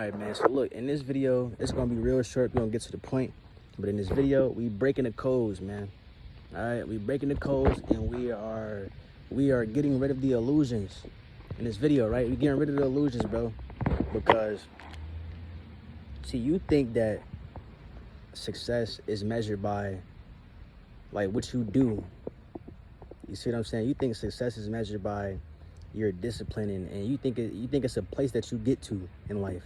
Alright, man, so look, in this video, it's gonna be real short. We're gonna get to the point. But in this video, we breaking the codes, man. Alright, we breaking the codes, and we are getting rid of the illusions in this video, right? We're getting rid of the illusions, bro. Because see, you think that success is measured by like what you do. You see what I'm saying? You think success is measured by your discipline, and you think it's a place that you get to in life.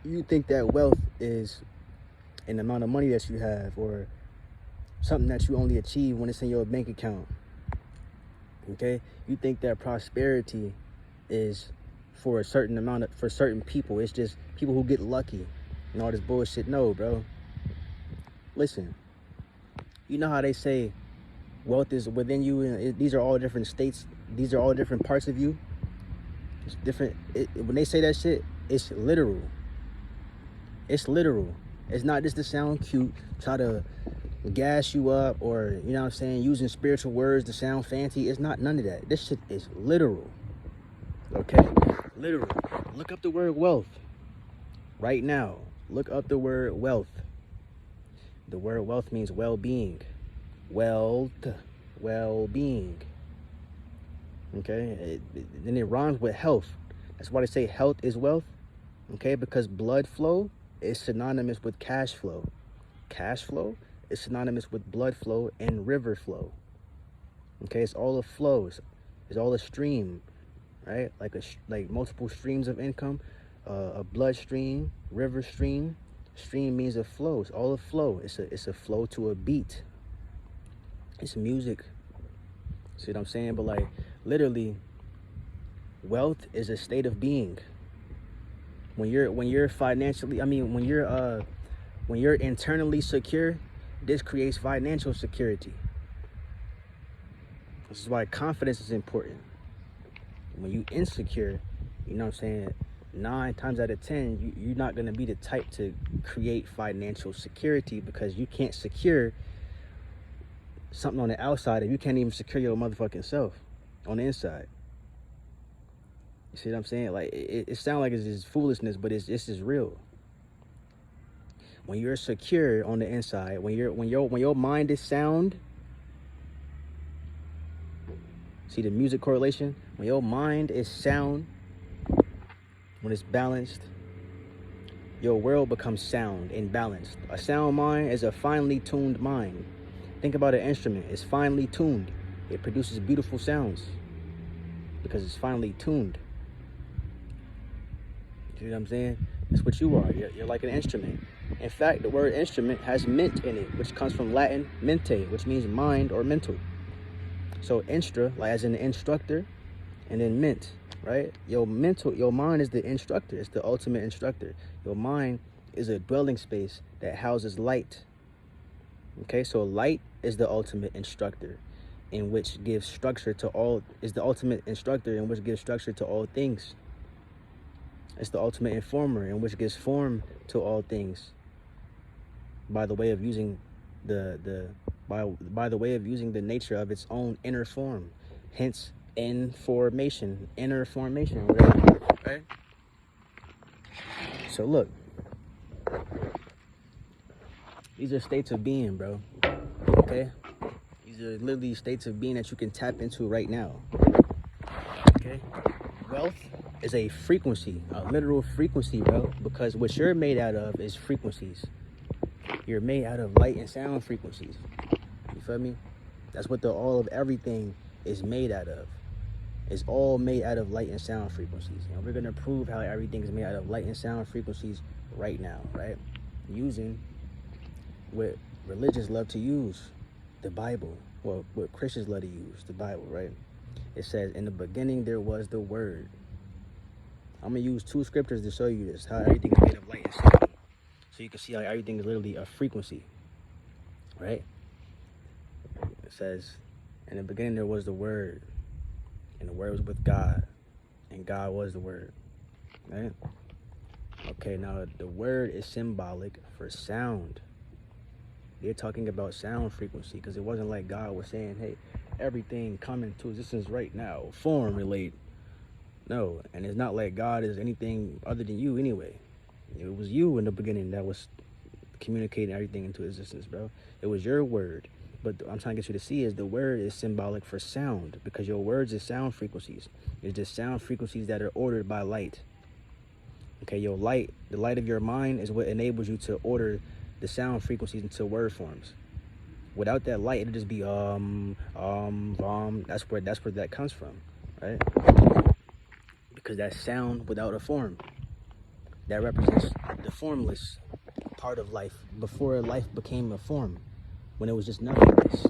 You think that wealth is an amount of money that you have, or something that you only achieve when it's in your bank account. Okay? You think that prosperity is for a certain amount for certain people. It's just people who get lucky and all this bullshit. No, bro. Listen. You know how they say wealth is within you, and these are all different states. These are all different parts of you. It's different. When they say that shit, it's literal. It's literal. It's not just to sound cute, try to gas you up, or, you know what I'm saying, using spiritual words to sound fancy. It's not none of that. This shit is literal. Okay? Literal. Look up the word wealth. Right now. Look up the word wealth. The word wealth means well-being. Wealth. Well-being. Okay? Then it rhymes with health. That's why they say health is wealth. Okay? Because blood flow is synonymous with cash flow. Cash flow is synonymous with blood flow and river flow. Okay? It's all a flow. It's all a stream. Right? Like multiple streams of income. A blood stream, river stream. Stream means a flow. It's all a flow. It's a flow to a beat. It's music. See what I'm saying? But like, literally, wealth is a state of being. When you're financially, when you're internally secure, this creates financial security. This is why confidence is important. When you insecure, you know what I'm saying, 9 times out of 10, you're not going to be the type to create financial security, because you can't secure something on the outside if you can't even secure your motherfucking self on the inside. You see what I'm saying? Like, it sounds like it's just foolishness, but it's just real. When you're secure on the inside, when your mind is sound, see the music correlation? When your mind is sound, when it's balanced, your world becomes sound and balanced. A sound mind is a finely tuned mind. Think about an instrument. It's finely tuned. It produces beautiful sounds because it's finely tuned. You know what I'm saying? That's what you are. You're like an instrument. In fact, the word instrument has mint in it, which comes from Latin mente, which means mind or mental. So instra, like as in the instructor, and then mint, right? Your mind is the instructor. It's the ultimate instructor. Your mind is a dwelling space that houses light. Okay, so light is the ultimate instructor, in which gives structure to all, is the ultimate instructor in which gives structure to all things. It's the ultimate informer in which gives form to all things by the way of using by the way of using the nature of its own inner form. Hence information, inner formation, right? So look, these are states of being, bro. Okay? These are literally states of being that you can tap into right now. Okay? Wealth is a frequency, a literal frequency, bro. Because what you're made out of is frequencies. You're made out of light and sound frequencies. You feel me? That's what the all of everything is made out of. It's all made out of light and sound frequencies. And we're going to prove how everything is made out of light and sound frequencies right now, right? Using what religions love to use, the Bible. Well, what Christians love to use, the Bible, right? It says, in the beginning there was the Word. I'm going to use 2 scriptures to show you this, how everything is made of light and sound. So you can see how everything is literally a frequency, right? It says, in the beginning there was the Word, and the Word was with God, and God was the Word, right? Okay, now the Word is symbolic for sound. They're talking about sound frequency, because it wasn't like God was saying, hey, everything coming to existence right now, form relate. No, and it's not like God is anything other than you anyway. It was you in the beginning that was communicating everything into existence, bro. It was your word. But I'm trying to get you to see is the word is symbolic for sound, because your words is sound frequencies. It's just sound frequencies that are ordered by light. Okay, your light, the light of your mind is what enables you to order the sound frequencies into word forms. Without that light, it'll just be That's where that comes from, right? Because that's sound without a form. That represents the formless part of life before life became a form, when it was just nothingness.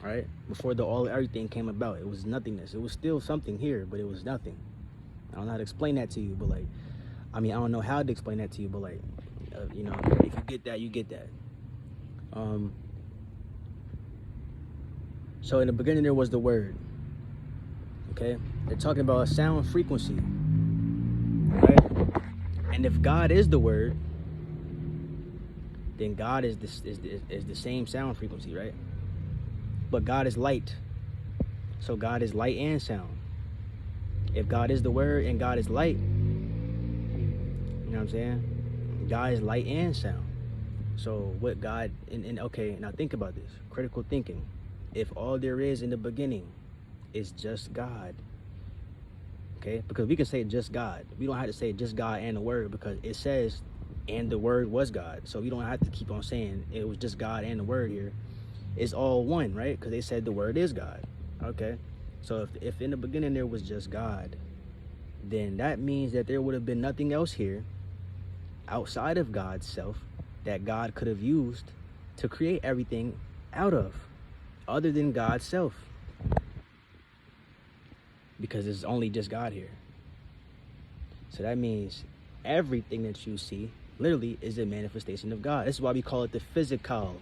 Right? Before everything came about, it was nothingness. It was still something here, but it was nothing. I don't know how to explain that to you, but like, I don't know how to explain that to you, but like, if you get that, you get that. So in the beginning there was the word. Okay, they're talking about a sound frequency, right? And if God is the word, then God is the same sound frequency, right? But God is light, so God is light and sound. If God is the word and God is light, you know what I'm saying? God is light and sound. So what God, okay, now think about this, critical thinking. If all there is in the beginning is just God, okay? Because we can say just God. We don't have to say just God and the word, because it says, and the word was God. So we don't have to keep on saying it was just God and the word here. It's all one, right? Because they said the word is God. Okay, so if in the beginning there was just God, then that means that there would have been nothing else here outside of God's self that God could have used to create everything out of, other than God's self, because it's only just God here. So that means everything that you see literally is a manifestation of God. This is why we call it the physical,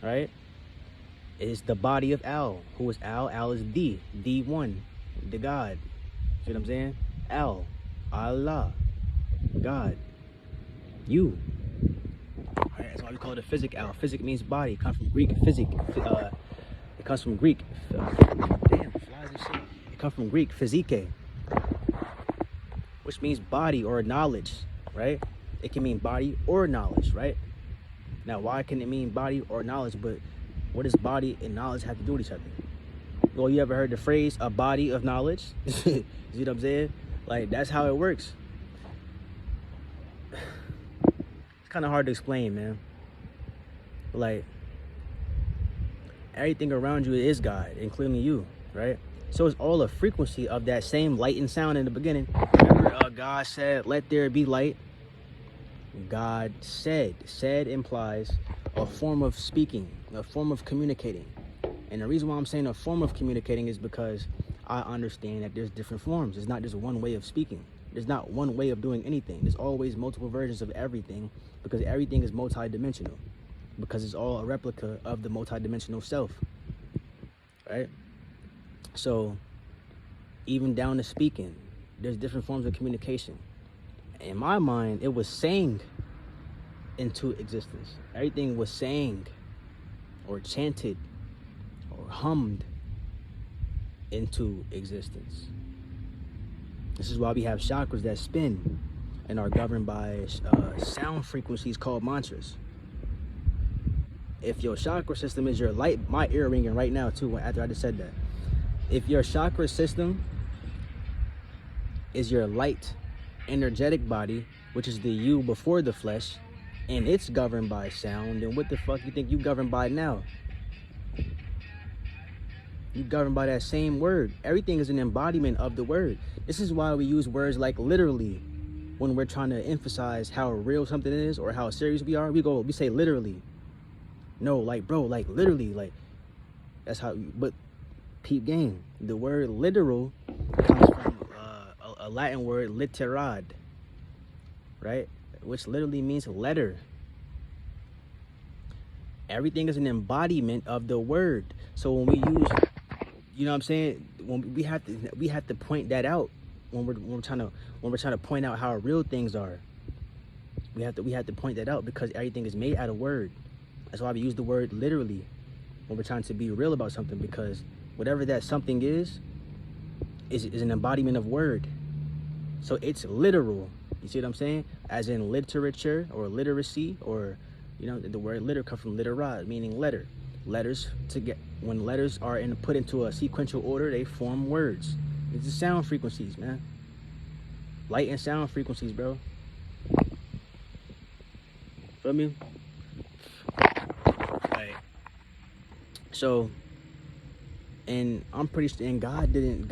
right? It's the body of Al. Who is Al? Al is the one, the God. See what I'm saying? Al, Allah, God, you. All right, that's why we call it a physical. Physic means body. It comes from Greek physic. It comes from Greek. Damn, flies and shit. It comes from Greek physike, which means body or knowledge, right? It can mean body or knowledge, right? Now, why can it mean body or knowledge? But what does body and knowledge have to do with each other? Well, you ever heard the phrase a body of knowledge? You see what I'm saying? Like, that's how it works. It's kind of hard to explain, man. Like, everything around you is God, including you, right? So it's all a frequency of that same light and sound in the beginning. Remember, God said, let there be light. God said implies a form of speaking, a form of communicating. And the reason why I'm saying a form of communicating is because I understand that there's different forms. It's not just one way of speaking. There's not one way of doing anything. There's always multiple versions of everything, because everything is multidimensional, because it's all a replica of the multidimensional self, right? So even down to speaking, there's different forms of communication. In my mind, it was saying into existence. Everything was saying or chanted or hummed into existence. This is why we have chakras that spin and are governed by sound frequencies called mantras. If your chakra system is your light, my ear ringing right now too after I just said that. If your chakra system is your light energetic body, which is the you before the flesh, and it's governed by sound, then what the fuck you think you governed by now? You governed by that same word. Everything is an embodiment of the word. This is why we use words like literally when we're trying to emphasize how real something is or how serious we are. We say literally. No, like, bro, like literally, like that's how. But peep game, the word literal comes from a Latin word literad, right? Which literally means letter. Everything is an embodiment of the word. So when we use, you know what I'm saying, when we have to point that out when we're trying to point out how real things are. We have to point that out, because everything is made out of word. That's why we use the word literally when we're trying to be real about something, because whatever that something is an embodiment of word. So it's literal. You see what I'm saying? As in literature or literacy, or, you know, the word litter comes from literati, meaning letter. Letters to get, when letters are put into a sequential order, they form words. It's the sound frequencies, man. Light and sound frequencies, bro. Feel me? Right. So, and I'm pretty sure, and God didn't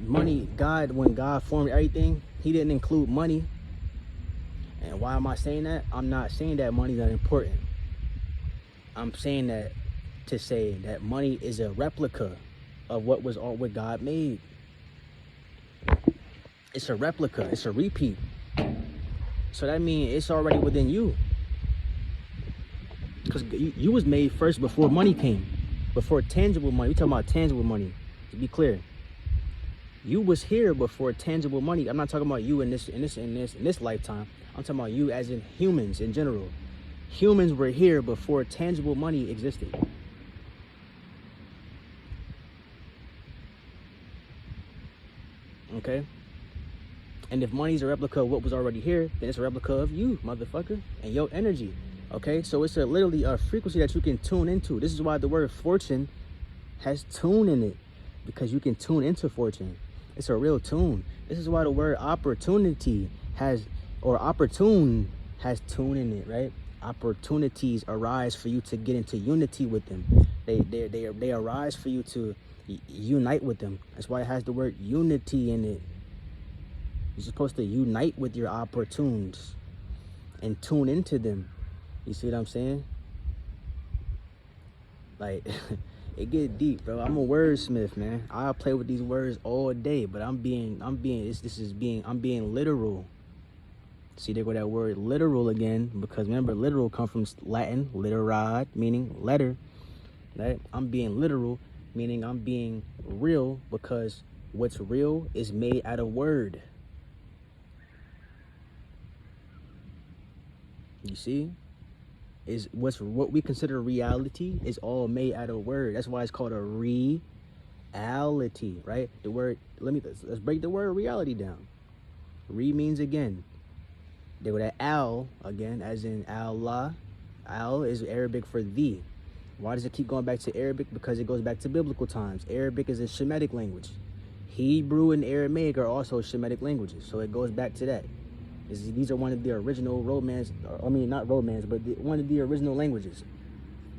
money, God, when God formed everything, he didn't include money. And why am I saying that? I'm not saying that money's not important. I'm saying that to say that money is a replica of what God made. It's a replica, it's a repeat. So that means it's already within you. Because you was made first before money came. Before tangible money. We're talking about tangible money, to be clear. You was here before tangible money. I'm not talking about you in this lifetime. I'm talking about you as in humans in general. Humans were here before tangible money existed. Okay? And if money's a replica of what was already here, then it's a replica of you, motherfucker, and your energy. Okay? So it's literally a frequency that you can tune into. This is why the word fortune has tune in it, because you can tune into fortune. It's a real tune. This is why the word opportunity opportune has tune in it, right? Opportunities arise for you to get into unity with them. They arise for you to unite with them. That's why it has the word unity in it. You're supposed to unite with your opportunes and tune into them. You see what I'm saying? Like, it get deep, bro. I'm a wordsmith, man. I'll play with these words all day, but I'm being literal. See, there go that word literal again, because remember, literal come from Latin, literad, meaning letter, right? I'm being literal, meaning I'm being real, because what's real is made out of word. You see? What we consider reality is all made out of word. That's why it's called a reality, right? The word, let's break the word reality down. Re means again. They were that al again, as in Allah. Al is Arabic for thee. Why does it keep going back to Arabic? Because it goes back to biblical times. Arabic is a Shemitic language. Hebrew and Aramaic are also Shemitic languages, so it goes back to that. These are one of the original Romance, I mean not Romance, but one of the original languages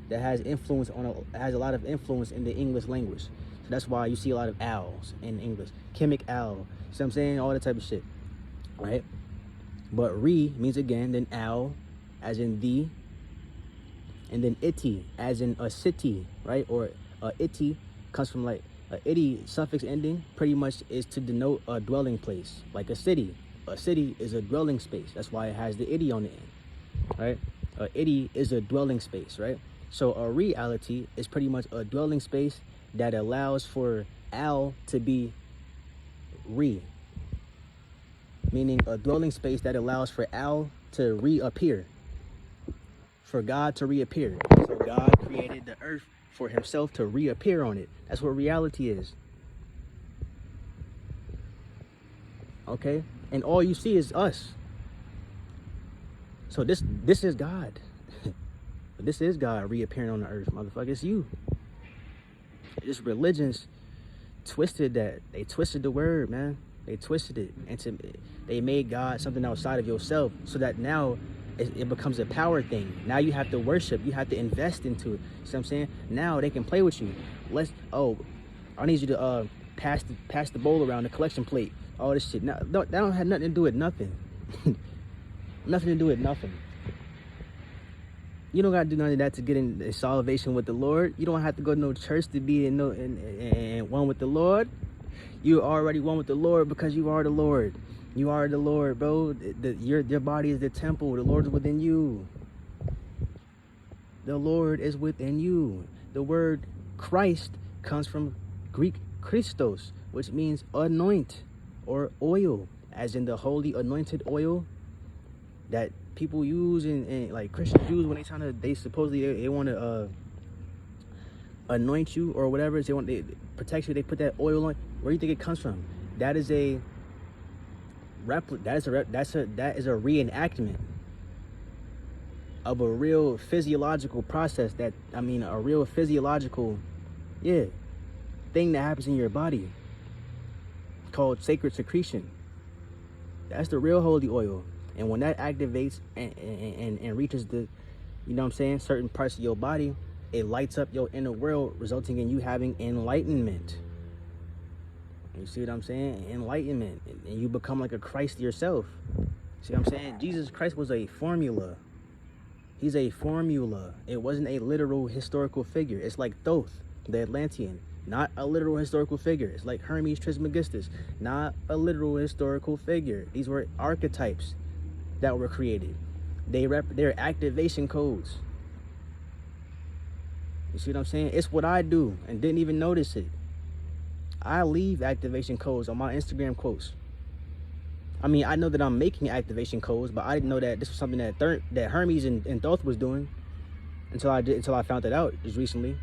that has a lot of influence in the English language. So that's why you see a lot of owls in English. Chemic owl, see what I'm saying? All that type of shit, right? But re means again, then owl, as in thee, and then iti, as in a city, right? Or iti comes from like a iti suffix ending, pretty much is to denote a dwelling place, like a city. A city is a dwelling space. That's why it has the iti on the end, right? A iti is a dwelling space, right? So a reality is pretty much a dwelling space that allows for al to be re, meaning a dwelling space that allows for al to reappear, for God to reappear. So God created the earth for himself to reappear on it. That's what reality is. Okay? And all you see is us. So this is God. This is God reappearing on the earth, motherfucker. It's you. This religions twisted that. They twisted the word, man. They twisted it. And they made God something outside of yourself, so that now it becomes a power thing. Now you have to worship. You have to invest into it. See what I'm saying? Now they can play with you. I need you to pass the bowl around, the collection plate. All this shit. Now, that don't have nothing to do with nothing. Nothing to do with nothing. You don't got to do none of that to get in salvation with the Lord. You don't have to go to no church to be in one with the Lord. You already one with the Lord because you are the Lord. You are the Lord, bro. Your body is the temple. The Lord is within you. The Lord is within you. The word Christ comes from Greek Christos, which means anoint or oil, as in the holy anointed oil that people use and like Christians use when they supposedly want to anoint you or whatever. They protect you. They put that oil on. Where do you think it comes from? That is a that is a reenactment of a real physiological process, a real physiological, yeah, thing that happens in your body called sacred secretion. That's the real holy oil. And when that activates and reaches the, you know what I'm saying, certain parts of your body, it lights up your inner world, resulting in you having enlightenment. You see what I'm saying? Enlightenment. And you become like a Christ yourself. See what I'm saying? Jesus Christ was a formula. He's a formula. It wasn't a literal historical figure. It's like Thoth, the Atlantean. Not a literal historical figure. It's like Hermes Trismegistus. Not a literal historical figure. These were archetypes that were created. They're activation codes. You see what I'm saying? It's what I do and didn't even notice it. I leave activation codes on my Instagram quotes. I mean, I know that I'm making activation codes, but I didn't know that this was something that Hermes and Thoth was doing until I found that out just recently.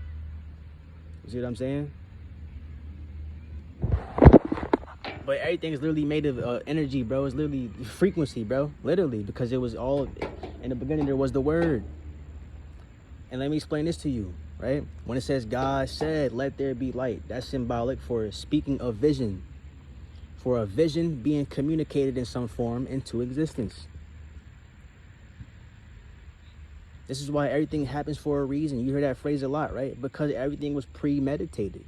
You see what I'm saying? But everything is literally made of energy, bro. It's literally frequency, bro. Literally, because it was all, in the beginning there was the word. And let me explain this to you, right? When it says God said, let there be light, that's symbolic for speaking of vision. For a vision being communicated in some form into existence. This is why everything happens for a reason. You hear that phrase a lot, right? Because everything was premeditated.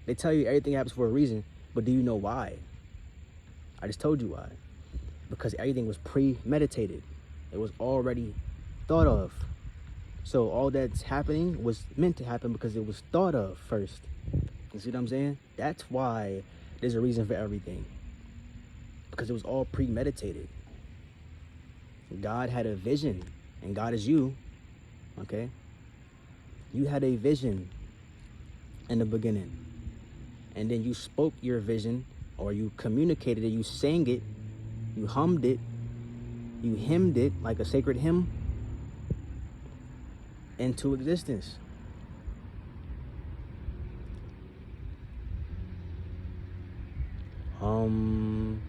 They tell you everything happens for a reason, but do you know why? I just told you why. Because everything was premeditated. It was already thought of. So all that's happening was meant to happen because it was thought of first. You see what I'm saying? That's why there's a reason for everything. Because it was all premeditated. God had a vision, and God is you, okay? You had a vision in the beginning. And then you spoke your vision, or you communicated it, you sang it, you hummed it, you hymned it like a sacred hymn into existence.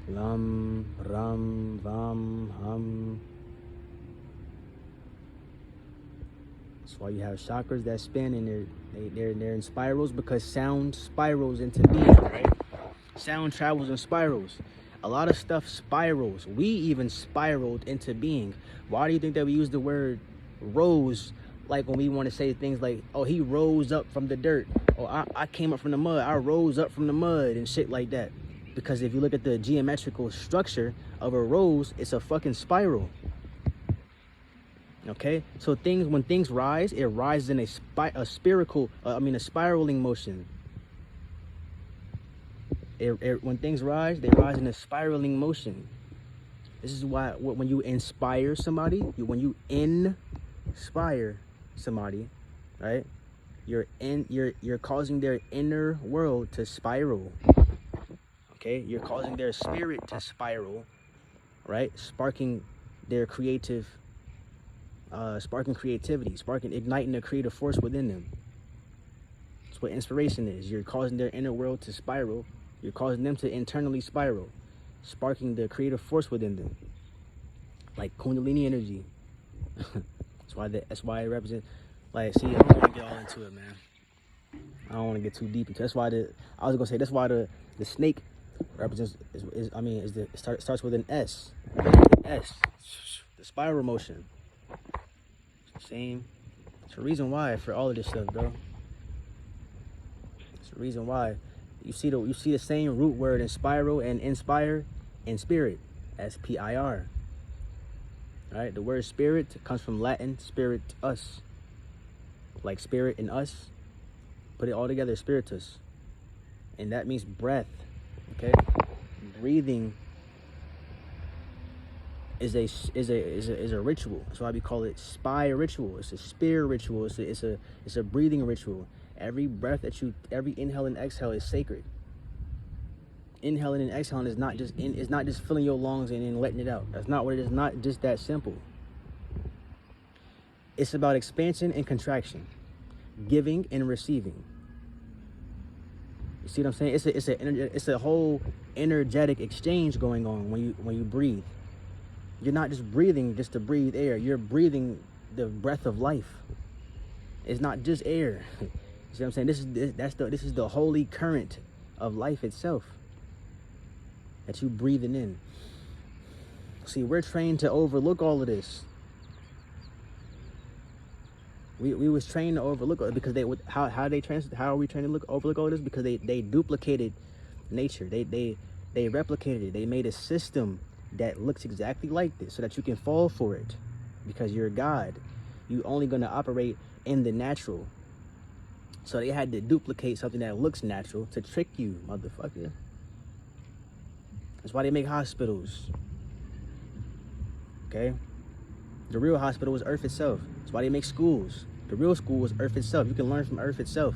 Lam, ram, vam, hum. That's why you have chakras that spin, and they're in spirals, because sound spirals into being, right? Sound travels in spirals. A lot of stuff spirals. We even spiraled into being. Why do you think that we use the word rose, like when we want to say things like, oh, he rose up from the dirt, or I came up from the mud, I rose up from the mud, and shit like that? Because if you look at the geometrical structure of a rose, it's a fucking spiral. Okay, so when things rise, it rises in a spiraling motion. When things rise, they rise in a spiraling motion. This is why when you inspire somebody, when you inspire somebody, right? You're causing their inner world to spiral. Okay, you're causing their spirit to spiral, right? Sparking their creativity, igniting the creative force within them. That's what inspiration is. You're causing their inner world to spiral. You're causing them to internally spiral, sparking the creative force within them, like Kundalini energy. That's why it represents. Like, see, I don't want to get all into it, man. I don't want to get too deep into it. That's why that's why the snake represents starts with an S. The spiral motion. Same. It's a reason why for all of this stuff, bro. It's a reason why. You see the same root word in spiral and inspire in spirit, S-P-I-R. Alright, the word spirit comes from Latin spirit us. Like spirit and us. Put it all together, spiritus. And that means breath. Okay? Breathing is a ritual. That's why we call it spire ritual. It's a spear ritual. It's a breathing ritual. Every breath every inhale and exhale is sacred. Inhaling and exhaling is not just filling your lungs and then letting it out. That's not what it is. Not just that simple. It's about expansion and contraction, giving and receiving. You see what I'm saying? It's a whole energetic exchange going on when you breathe. You're not just breathing just to breathe air. You're breathing the breath of life. It's not just air. You see what I'm saying? This is the holy current of life itself that you breathing in. See, we're trained to overlook all of this. We was trained to overlook it because how are we trained to overlook all this? Because they duplicated nature. They replicated it. They made a system that looks exactly like this so that you can fall for it because you're God. You only gonna operate in the natural. So they had to duplicate something that looks natural to trick you, motherfucker. That's why they make hospitals. Okay? The real hospital is Earth itself. That's why they make schools. The real school is Earth itself. You can learn from Earth itself.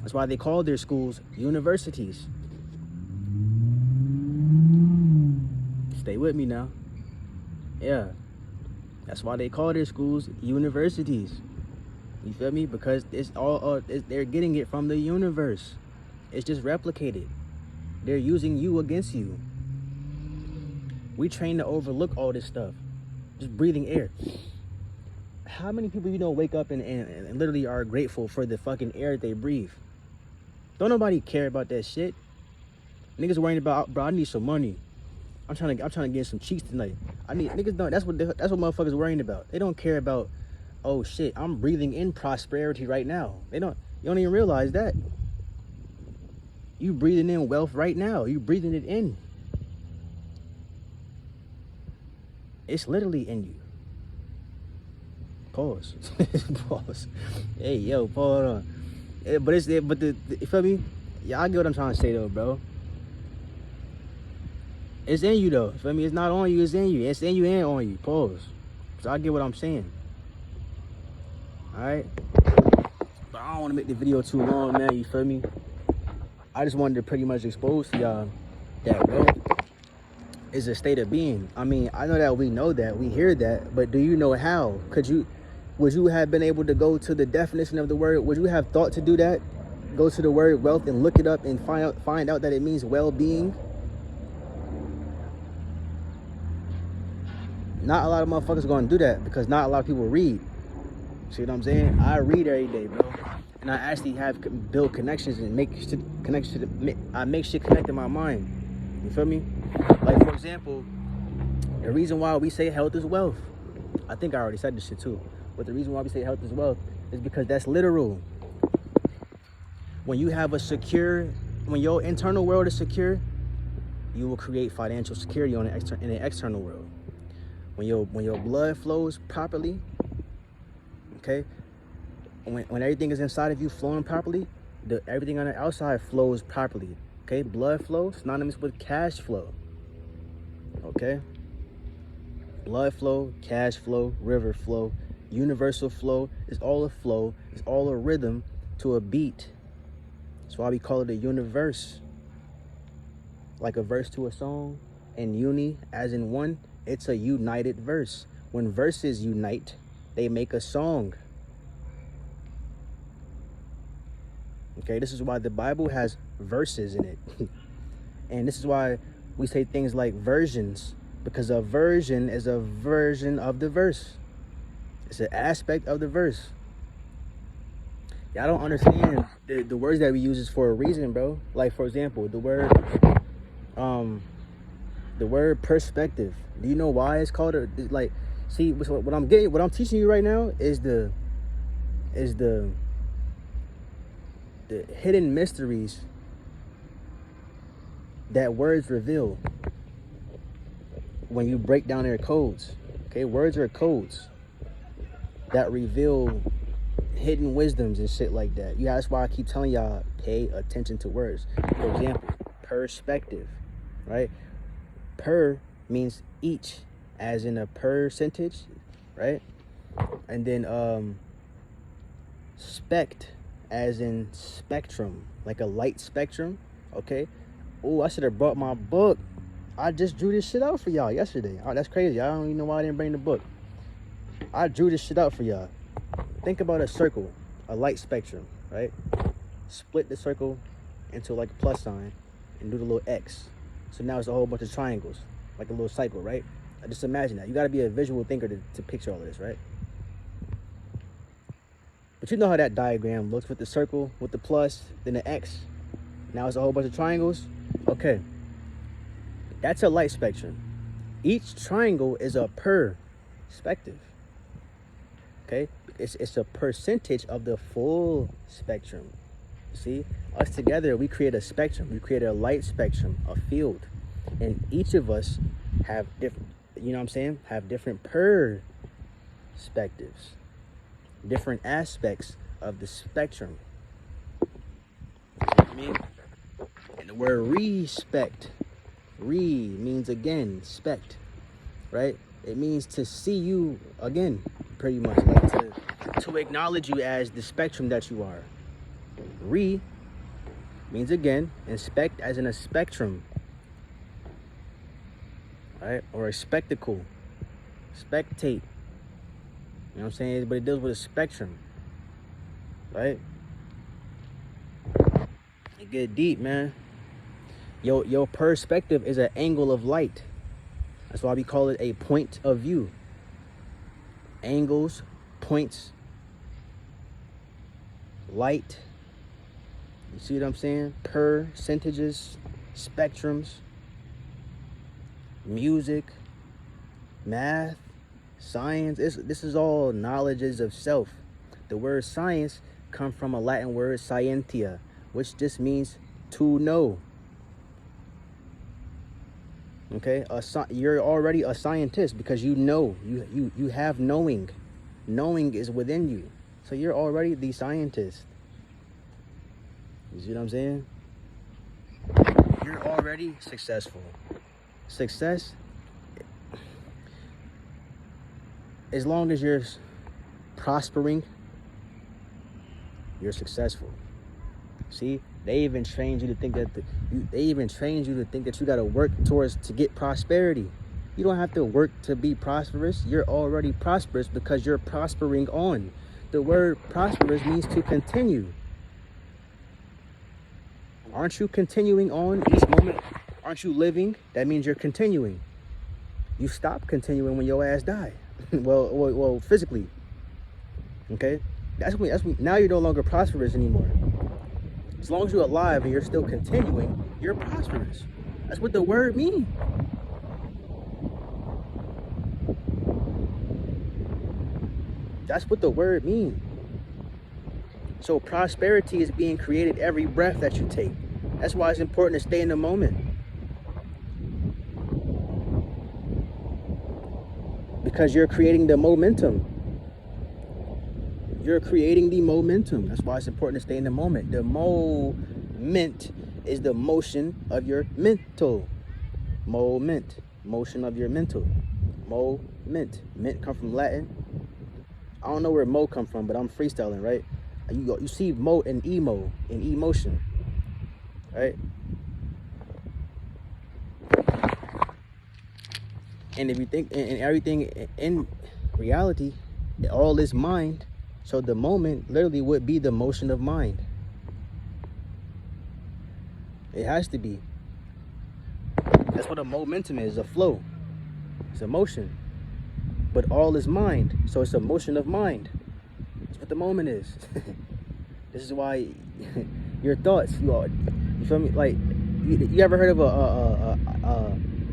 That's why they call their schools universities. Stay with me now. Yeah. That's why they call their schools universities. You feel me? Because it's all they're getting it from the universe. It's just replicated. They're using you against you. We train to overlook all this stuff. Just breathing air. How many people you know wake up and literally are grateful for the fucking air that they breathe? Don't nobody care about that shit. Niggas worrying about, bro, I need some money. I'm trying to get some cheeks tonight. Niggas don't. That's what motherfuckers worrying about. They don't care about, oh shit, I'm breathing in prosperity right now. You don't even realize that. You breathing in wealth right now. You breathing it in. It's literally in you. Pause. Pause. Hey, yo, pause on. But you feel me? Yeah, I get what I'm trying to say though, bro. It's in you though. You feel me? It's not on you, it's in you. It's in you and on you. Pause. So I get what I'm saying. Alright? But I don't want to make the video too long, man. You feel me? I just wanted to pretty much expose to y'all that wealth is a state of being. I mean, I know that we know that, we hear that, but do you know how? Would you have been able to go to the definition of the word? Would you have thought to do that? Go to the word wealth and look it up and find out that it means well-being? Not a lot of motherfuckers are gonna do that because not a lot of people read. See what I'm saying? I read every day, bro. And I actually build connections and make shit I make shit connect in my mind. You feel me? Like, for example, the reason why we say health is wealth. I think I already said this shit too. But the reason why we say health is wealth is because that's literal. When you have when your internal world is secure, you will create financial security in the external world. When your blood flows properly, okay? When everything is inside of you flowing properly, everything on the outside flows properly. Okay? Blood flow synonymous with cash flow. Okay? Blood flow, cash flow, river flow, universal flow is all a flow, it's all a rhythm to a beat. That's why we call it a universe. Like a verse to a song, and uni as in one, it's a united verse. When verses unite, they make a song. Okay, this is why the Bible has verses in it. And this is why we say things like versions, because a version is a version of the verse. It's an aspect of the verse. Y'all don't understand the words that we use is for a reason, bro. Like, for example, the word perspective. Do you know why it's called like, see, what I'm teaching you right now is the hidden mysteries that words reveal when you break down their codes. Okay, words are codes that reveal hidden wisdoms and shit like that. Yeah, that's why I keep telling y'all, pay attention to words. For example, perspective, right? Per means each, as in a percentage, right? And then spect, as in spectrum, like a light spectrum. Okay. Oh, I should have brought my book. I just drew this shit out for y'all yesterday. Oh, that's crazy. I don't even know why I didn't bring the book. I drew this shit out for y'all. Think about a circle, a light spectrum, right? split the circle into like a plus sign and do the little X. So now it's a whole bunch of triangles, like a little cycle, right? I just imagine that. You got to be a visual thinker to picture all of this, right? But you know how that diagram looks with the circle, with the plus, then the X. Now it's a whole bunch of triangles. Okay. That's a light spectrum. Each triangle is a perspective. Okay? It's a percentage of the full spectrum. See? Us together, we create a spectrum. We create a light spectrum, a field. And each of us have different, you know what I'm saying? Have different perspectives. Different aspects of the spectrum. You know what I mean? And the word respect. Re means again, spect, right? It means to see you again, pretty much, like to acknowledge you as the spectrum that you are. Re means again, and spect as in a spectrum, right? Or a spectacle, spectate. You know what I'm saying? But it deals with a spectrum, right? It get deep, man. Your perspective is an angle of light. That's why we call it a point of view. Angles, points, light. You see what I'm saying? Percentages, spectrums, music, math, science. This is all knowledges of self. The word science comes from a Latin word scientia, which just means to know. Okay, you're already a scientist because you know, you have knowing. Knowing is within you. So you're already the scientist. You see what I'm saying? You're already successful. Success, as long as you're prospering, you're successful. See? They even trained you to think that you got to work to get prosperity. You don't have to work to be prosperous. You're already prosperous because you're prospering on. The word prosperous means to continue. Aren't you continuing on each moment? Aren't you living? That means you're continuing. You stop continuing when your ass die. well, physically. Okay? That's when now you're no longer prosperous anymore. As long as you're alive and you're still continuing, you're prosperous. That's what the word means. That's what the word means. So prosperity is being created every breath that you take. That's why it's important to stay in the moment. Because you're creating the momentum. You're creating the momentum. That's why it's important to stay in the moment. The moment is the motion of your mental. Moment. Motion of your mental. Moment. Ment come from Latin. I don't know where mo come from, but I'm freestyling, right? You see mo and emo in emotion, right? And if you think, and everything in reality, all is mind. So the moment literally would be the motion of mind. It has to be. That's what a momentum is, a flow. It's a motion. But all is mind. So it's a motion of mind. That's what the moment is. This is why your thoughts, you feel me? Like, you ever heard of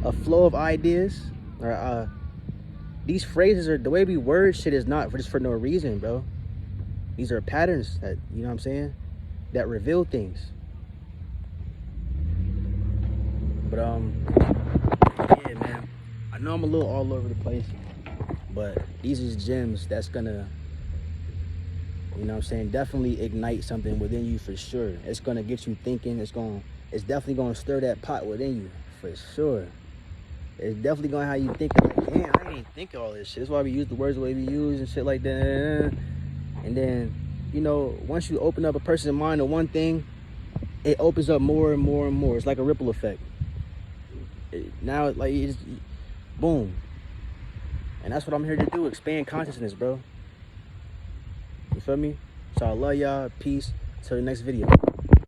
a flow of ideas? Or these phrases are, the way we word shit is not just for no reason, bro. These are patterns that, you know what I'm saying, that reveal things. But yeah, man, I know I'm a little all over the place, but these are gems that's gonna, you know what I'm saying, definitely ignite something within you for sure. It's gonna get you thinking. It's definitely gonna stir that pot within you for sure. It's definitely gonna have you thinking like, damn, I didn't even think of all this shit. That's why we use the words the way we use and shit like that. And then, you know, once you open up a person's mind to one thing, it opens up more and more and more. It's like a ripple effect. Now, like, it's boom. And that's what I'm here to do, expand consciousness, bro. You feel me? So I love y'all. Peace. Till the next video.